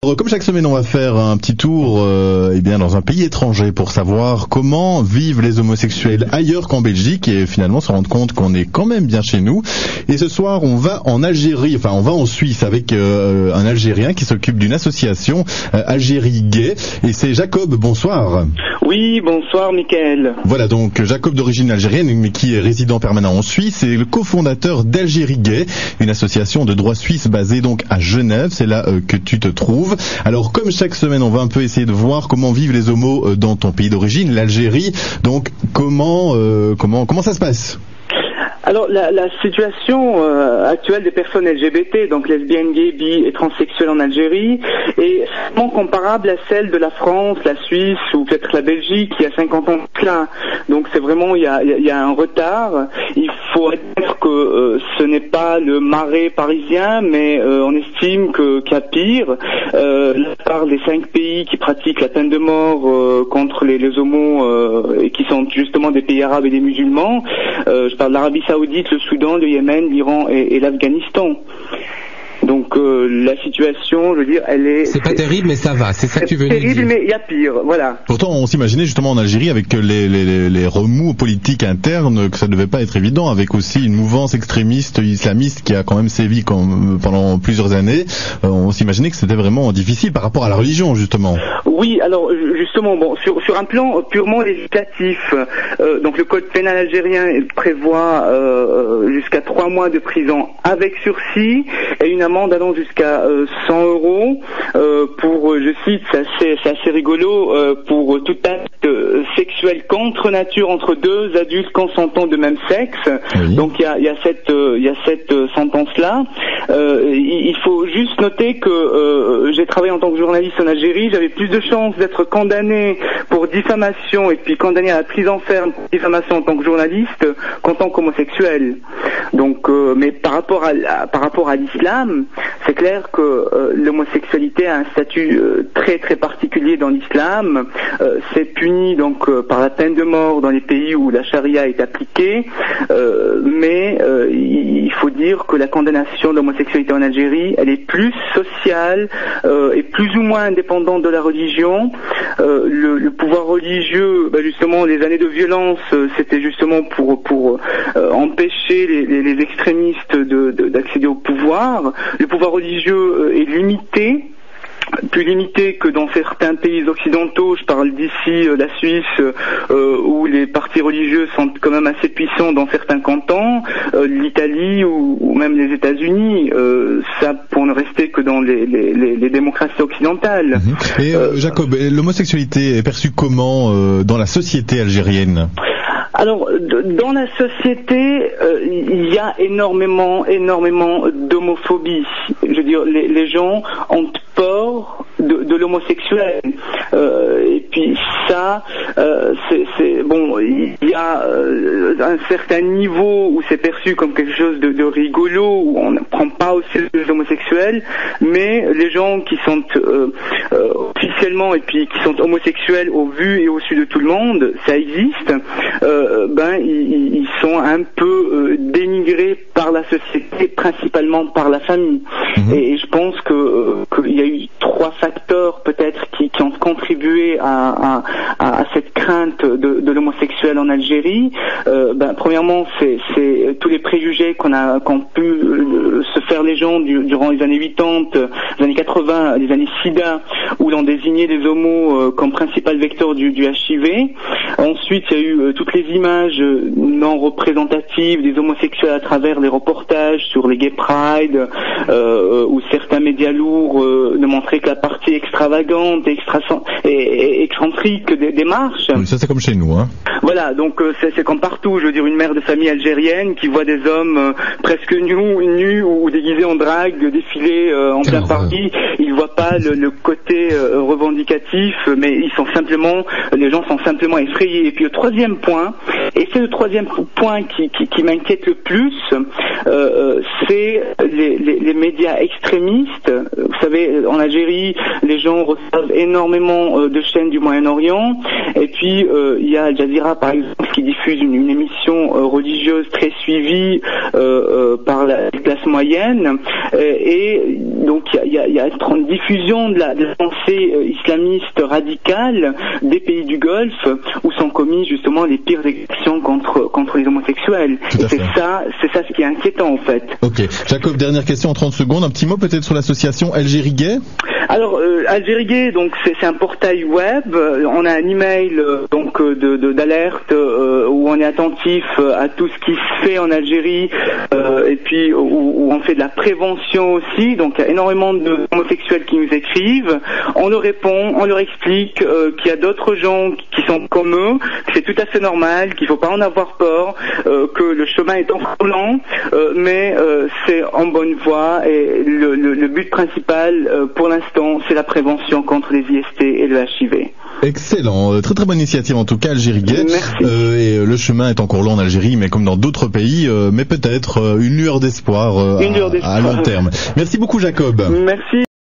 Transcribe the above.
Comme chaque semaine, on va faire un petit tour dans un pays étranger pour savoir comment vivent les homosexuels ailleurs qu'en Belgique et finalement se rendre compte qu'on est quand même bien chez nous. Et ce soir, on va en Algérie, on va en Suisse avec un Algérien qui s'occupe d'une association Algérie Gay. Et c'est Jacob, bonsoir. Oui, bonsoir Mickaël. Voilà donc Jacob d'origine algérienne mais qui est résident permanent en Suisse et le cofondateur d'Algérie Gay, une association de droit suisse basée donc à Genève. C'est là que tu te trouves. Alors comme chaque semaine, on va un peu essayer de voir comment vivent les homos dans ton pays d'origine, l'Algérie. Donc comment ça se passe ? Alors la situation actuelle des personnes LGBT, donc lesbiennes, gays, bi et transsexuelles en Algérie, est vraiment comparable à celle de la France, la Suisse ou peut-être la Belgique il y a 50 ans de cela. Donc c'est vraiment il y a un retard. Il faut admettre que ce n'est pas le marais parisien, mais on estime qu'il y a pire. La part des 5 pays qui pratiquent la peine de mort contre les homos et qui sont justement des pays arabes et des musulmans. Je parle de l'Arabie Saoudite, le Soudan, le Yémen, l'Iran et l'Afghanistan. Donc la situation, je veux dire, elle est... C'est pas terrible, mais ça va, c'est ça que tu veux nous dire. C'est terrible, mais il y a pire, voilà. Pourtant, on s'imaginait justement en Algérie, avec les remous politiques internes, que ça ne devait pas être évident, avec aussi une mouvance extrémiste islamiste qui a quand même sévi pendant plusieurs années. On s'imaginait que c'était vraiment difficile par rapport à la religion, justement. Oui, alors justement, sur un plan purement législatif, donc le code pénal algérien prévoit jusqu'à 3 mois de prison avec sursis et une amende allant jusqu'à 100 € pour, je cite, c'est assez rigolo, pour tout acte sexuel contre nature entre 2 adultes consentants de même sexe. Oui. Donc il y a cette sentence-là. Il faut juste noter que j'ai travaillé en tant que journaliste en Algérie, j'avais plus de chances d'être condamné pour diffamation et puis condamné à la prison ferme pour diffamation en tant que journaliste qu'en tant qu'homosexuel. Donc, mais par rapport à l'islam, c'est clair que l'homosexualité a un statut très très particulier dans l'islam. C'est puni donc par la peine de mort dans les pays où la charia est appliquée, mais il faut dire que la condamnation de l'homosexualité en Algérie, elle est plus sociale et plus ou moins indépendante de la religion. Le pouvoir religieux, justement, les années de violence, c'était justement pour empêcher les extrémistes d'accéder au pouvoir. Le pouvoir religieux est limité, plus limité que dans certains pays occidentaux. Je parle d'ici, la Suisse, où les partis religieux sont quand même assez puissants dans certains cantons, l'Italie ou même les États-Unis, ça pour ne rester que dans les démocraties occidentales. Et Jacob, l'homosexualité est perçue comment dans la société algérienne ? Alors, dans la société, il y a énormément d'homophobie. Je veux dire, les gens ont peur de l'homosexuel. Et puis ça, c'est bon. Il y a un certain niveau où c'est perçu comme quelque chose de rigolo, où on ne prend pas au sérieux les homosexuels, mais les gens qui sont officiellement et puis qui sont homosexuels au vu et au su de tout le monde, ça existe. Ils sont un peu dénigrés par la société, principalement par la famille. Et je pense qu'il y a eu 3 facteurs peut-être qui ont contribué à cette crainte de l'homosexuel en Algérie. Premièrement, c'est tous les préjugés qu'ont pu se faire les gens durant les années 80, les années 80, les années SIDA, où l'on désignait les homos comme principal vecteur du HIV. Ensuite, il y a eu toutes les images non représentatives des homosexuels à travers les reportages sur les gay pride, où certains médias lourds ne montraient que la partie extravagante et excentrique des marches. Oui, ça c'est comme chez nous, hein. Voilà, donc c'est comme partout. Je veux dire, une mère de famille algérienne qui voit des hommes presque nus ou déguisés en drague défiler en plein Paris, ils voient pas le côté revendicatif, mais les gens sont simplement effrayés. Et puis le troisième point, et c'est le troisième point qui m'inquiète le plus, c'est les médias extrémistes. Vous savez, en Algérie, les gens reçoivent énormément de chaînes du Moyen-Orient, et puis il y a Al Jazeera par exemple qui diffuse une émission religieuse très suivie par la classe moyenne, et donc il y a une diffusion de la pensée islamiste radicale des pays du Golfe où sont commis justement les pires exactions contre les homosexuels. Et c'est ça ce qui est inquiétant en fait. Ok. Jacob, dernière question en 30 secondes. Un petit mot peut-être sur l'association Algérie Gay. Alors Algérie Gay, donc c'est un portail web. On a un email donc d'alerte où on est attentif à tout ce qui se fait en Algérie et puis où on fait de la prévention aussi. Donc il y a énormément d'homosexuels qui nous écrivent. On leur répond, on leur explique qu'il y a d'autres gens qui sont comme eux, que c'est tout à fait normal, qu'il faut pas en avoir peur, que le chemin est encore lent, mais c'est en bonne voie et le but principal pour l'instant c'est la prévention contre les IST et le HIV. Excellent, très très bonne initiative en tout cas Algérie Gay. Merci. Et le chemin est encore long en Algérie, mais comme dans d'autres pays, mais peut-être une lueur d'espoir à long terme. Merci beaucoup Jacob. Merci.